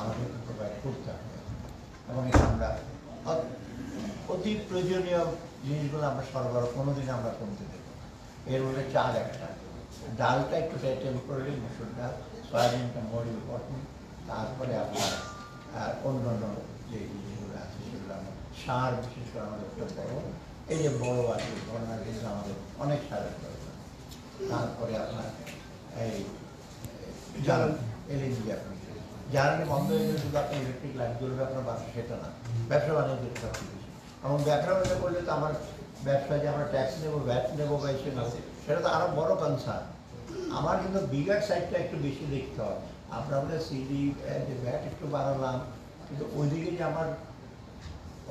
আমাদের প্রোভাইড করতে হবে এবং এটা আমরা অতি প্রয়োজনীয় জিনিসগুলো আমরা সরবরাহ কোনোদিন আমরা কমতে দেবো। এর মধ্যে চাল একটা, ডালটা একটু টেম্পোরারি, মসুর ডাল, সয়াবিনটা মোর ইম্পর্টেন্ট, তারপরে আপনার অন্যান্য যে জিনিসগুলো আছে সেগুলো আমরা সার, বিশেষ করে আমাদের একটা বড় এই যে বড় আছে বড়ার কিন্তু আমাদের অনেক সারের দরকার। তারপরে আপনার এই জ্বালানি, এলএনজি, আপনি জ্বালানি বন্ধ হয়ে গেলে শুধু আপনি ইলেকট্রিক লাইন জ্বলবে আপনার বাসা, সেটা না, ব্যবসা বাণিজ্যের সব কিছু। এবং ব্যবসা বাণিজ্য করলে তো আমার ব্যবসায় যে আমরা ট্যাক্স নেবো, ভ্যাট নেবো বা এসে নেবো, সেটা তো আরও বড় কনসার্ন। আমার কিন্তু বিগার সাইডটা একটু বেশি দেখতে হয়। আপনার আমাদের সিডি যে ভ্যাট একটু বাড়ালাম, কিন্তু ওইদিকে যে আমার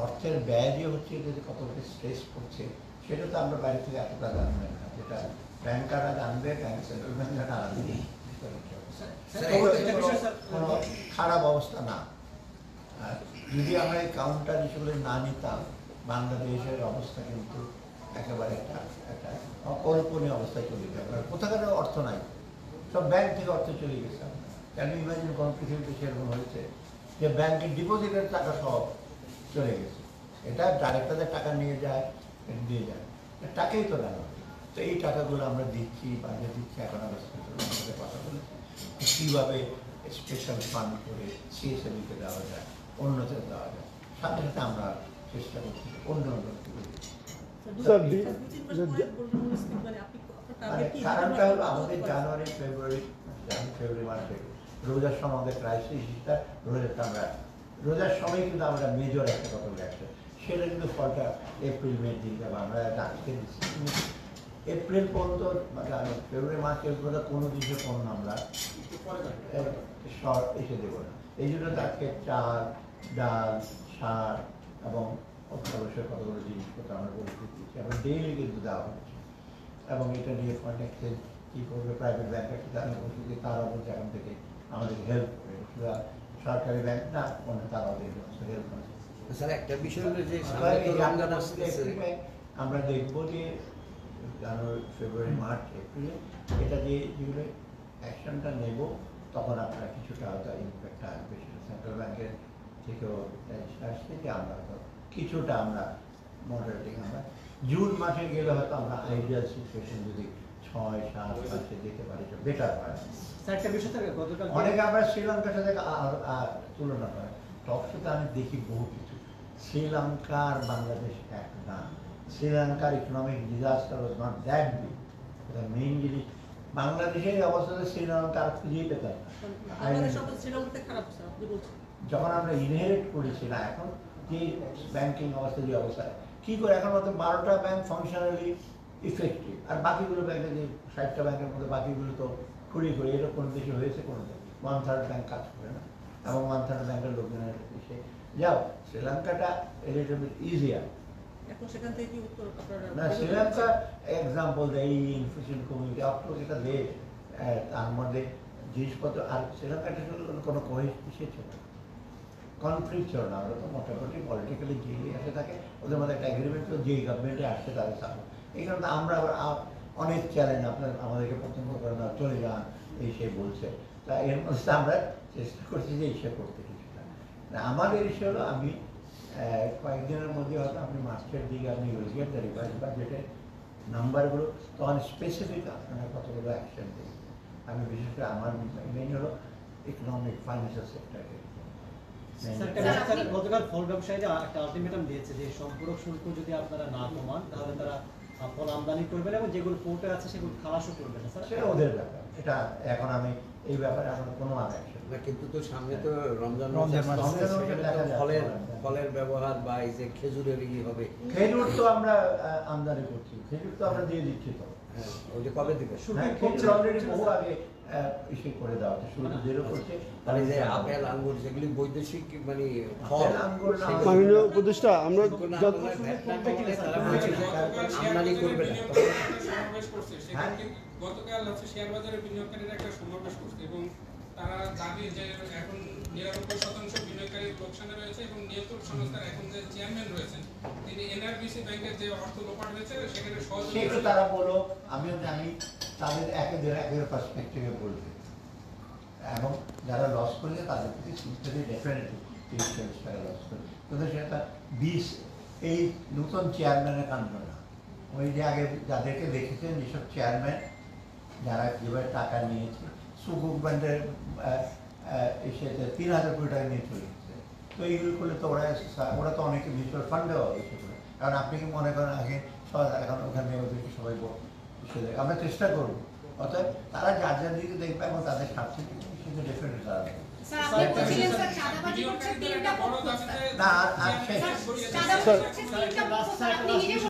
অর্থের ব্যয় যে হচ্ছে, যদি কতটা স্ট্রেস করছে, সেটা তো আমরা বাইরে থেকে এতটা জানবেন না, যেটা ব্যাংকাররা জানবে, ব্যাংক সেন্ট্রাল ব্যাংকাররা জানবে। কোনো খারাপ অবস্থা না। যদি আমরা এই কাউন্টার হিসেবে না নিতাম, বাংলাদেশের অবস্থা কিন্তু একেবারে একটা অকল্পনীয় অবস্থায় চলে যাবে। কোথাকার অর্থ নাই, সব ব্যাংক থেকে অর্থ চলে গেছে। কেন ইমাজিন কোন পৃথিবীতে সেরকম হয়েছে যে ব্যাংকের ডিপোজিটের টাকা সব চলে গেছে। এটা ডাইরেক্টরদের টাকা নিয়ে যায়, দিয়ে যায়, টাকাই তো গেল। তো এই টাকাগুলো আমরা দিচ্ছি, বাইরে দিচ্ছি, এখন আমরা সাথে কথা বলেছি কীভাবে স্পেশাল ফান্ড করে সিএসএমইকে দেওয়া যায়, অন্যদের দেওয়া যায়, সাথে সাথে আমরা চেষ্টা করছি অন্য কারণটা হলো আমাদের জানুয়ারি ফেব্রুয়ারি মাসে রোজার সময় আমাদের ক্রাইসিসটা, রোজার সময় কিন্তু আমরা মেজর একটা কথা রাখছি, সেটা কিন্তু ফলটা এপ্রিল মে দিন যাবো। আমরা আজকে এপ্রিল পর্যন্ত, ফেব্রুয়ারি মার্চ এপ্রিল কোনো দিকে পণ্য আমরা শর্ট এসে দেবো না। এই জন্য আজকে চাল, ডাল, সার এবং অত্যাবশ্যক কতগুলো জিনিসপত্র আমরা বলে দিচ্ছি, আমরা ডেইলি কিন্তু দেওয়া হচ্ছে। এবং এটা নিয়ে ফরেন এক্সচেঞ্জ কী করবে, প্রাইভেট ব্যাংকের সাথে আমি বলছি যে তারা বলছে এখন থেকে আমাদের হেল্প করে, সরকারি ব্যাংক না, অন্য তারা হেল্প করে। স্যার একটা বিষয় হলো যে আমরা দেখবো যে জানুয়ারি ফেব্রুয়ারি মার্চ এপ্রিলে এটা যে যেগুলো অ্যাকশনটা নেব, তখন আপনারা কিছুটা হয়তো ইম্প্যাক্ট আসবে। সেন্ট্রাল ব্যাংকের থেকেও আসছে যে আমরা হয়তো কিছুটা আমরা মডারেটিং, আমরা জুন মাসে গেলে হয়তো আমরা আইডিয়াল সিচুয়েশন যদি 6-7 মাসে যেতে পারি, বেটার হয়। অনেকে আমরা শ্রীলঙ্কার সাথে তুলনা করে টক সাথে আমি দেখি বহু কিছু। শ্রীলঙ্কার বাংলাদেশ এক না, শ্রীলঙ্কার economic disaster was not that big. Main জিনিস বাংলাদেশের অবস্থাতে শ্রীলঙ্কা আর খুঁজেই পেতাম না। যখন আমরা ইনহেরিট করেছি না, এখন যে ব্যাংকিং অবস্থা, যে অবস্থায় কী করে এখন হয়তো 12টা ব্যাংক ফাংশনালি ইফেক্টিভ, আর বাকিগুলো ব্যাংকে যে 60টা ব্যাংকের মধ্যে বাকিগুলো তো খুঁড়িয়ে করে, এরকম কোনো দেশে হয়েছে কোনো 1/3 ব্যাংক কাজ করে না, এবং 1/3 ব্যাংকের লোকজনের এসে যাও। শ্রীলঙ্কাটা ইজিয়ার না, শ্রীলঙ্কা এক্সাম্পল দেয়, এই ইনফ্লেশন কমিউনিটি অক্টোবর দেশ, তার মধ্যে জিনিসপত্র, আর শ্রীলঙ্কাটা কোনো কোহেশন ছিল না, কনফ্লিক্ট ছিল না। ওরা তো মোটামুটি পলিটিক্যালি যে আসে থাকে, ওদের মধ্যে একটা এগ্রিমেন্ট ছিল, যেই গভর্নমেন্টে আসছে তাদের সামনে। এই কারণে আমরা আবার অনেক চ্যালেঞ্জ, আপনার আমাদেরকে পছন্দ করে না, চলে যান, এই সে বলছে। তা এর মধ্যে আমরা চেষ্টা করছি যে ইসে করতে কিছুটা। আমাদের ইস্যু হলো, আমি কয়েকদিনের মধ্যে হয়তো আপনি মার্চের দিকে আপনি উইল দ্য রিভাইজ বাজেটের নাম্বারগুলো, তখন স্পেসিফিক আপনারা কতগুলো অ্যাকশন দেবেন। আমি বিশেষ করে আমার মেইন হলো ইকোনমিক ফাইন্যান্সিয়াল সেক্টরে। গতকাল ফল ব্যবসায়ীরা একটা আলটিমেটাম দিয়েছে যে সম্পূরক শুল্ক যদি আপনারা না কমান, তাহলে তারা ফল আমদানি করবেন এবং যেগুলো পোর্টে আছে সেগুলো খালাসও করবেন না। সেটা ওদের ব্যাপার, এটা এখন আমি এই ব্যাপারে এখন কোনো অ্যাকশন। কিন্তু তো সামনে তো রমজান ফলের ব্যবহার বা এই যে খেজুরের হবে, খেজুর তো আমরা আমদানি করছি, খেজুর তো আমরা দিয়ে দিচ্ছি। তো ওই যে কবে দিবে খেজুর অলরেডি বহু আগে ইস্যু করে দেওয়া হচ্ছে, শুরু যেরকম করছে। তাহলে যে আপেল আঙ্গুর যেগুলি বৈদেশিক মানে ফল, মাননীয় উপদেষ্টা, আমরা আমদানি করবে না। গতকাল হচ্ছে শেয়ার বাজারে বিনিয়োগকারীরা একটা সমাবেশ করছে এবং তারা দাবি যে এখন 99% বিনিয়োগকারী লোকসানে রয়েছে এবং নিয়ন্ত্রক সংস্থার এখন যে চেয়ারম্যান রয়েছেন তিনি এনআরবিসি ব্যাংকের যে অর্থ লোপাট হয়েছে সেখানে সহযোগিতা তারা বলো, আমিও জানি তাদের একের পার্সপেক্টিভে বলবে। এবং যারা লস করলে তাদের প্রতি সিস্টেমে ডেফিনেটলি 30-40 টাকা লস করে, কিন্তু সেটা 20 এই নতুন চেয়ারম্যানের কাণ্ড না। ওই যে আগে যাদেরকে দেখেছেন যেসব চেয়ারম্যান যারা যেভাবে টাকা নিয়েছে, সুকুক ব্যান্ডের এসেছে 3,000 কোটি টাকা নিয়ে চলে গেছে। তো এইগুলো করলে তো ওরা তো অনেকে মিউচুয়াল ফান্ডেও এসে করে, কারণ আপনি কি মনে করেন আগে এখন ওখানে ওদেরকে সবাই আমরা চেষ্টা করবো। অর্থাৎ তারা যার যার দিকে দেখবে এবং তাদের স্বার্থে সেটা ডেফিনেটলি তারা স্যার আপনি বলছিলেন স্যার চাঁদাবাজি করছে তিনটা পক্ষ, না আর শেষ চাঁদাবাজি করছে তিনটা পক্ষ, আপনি নিজে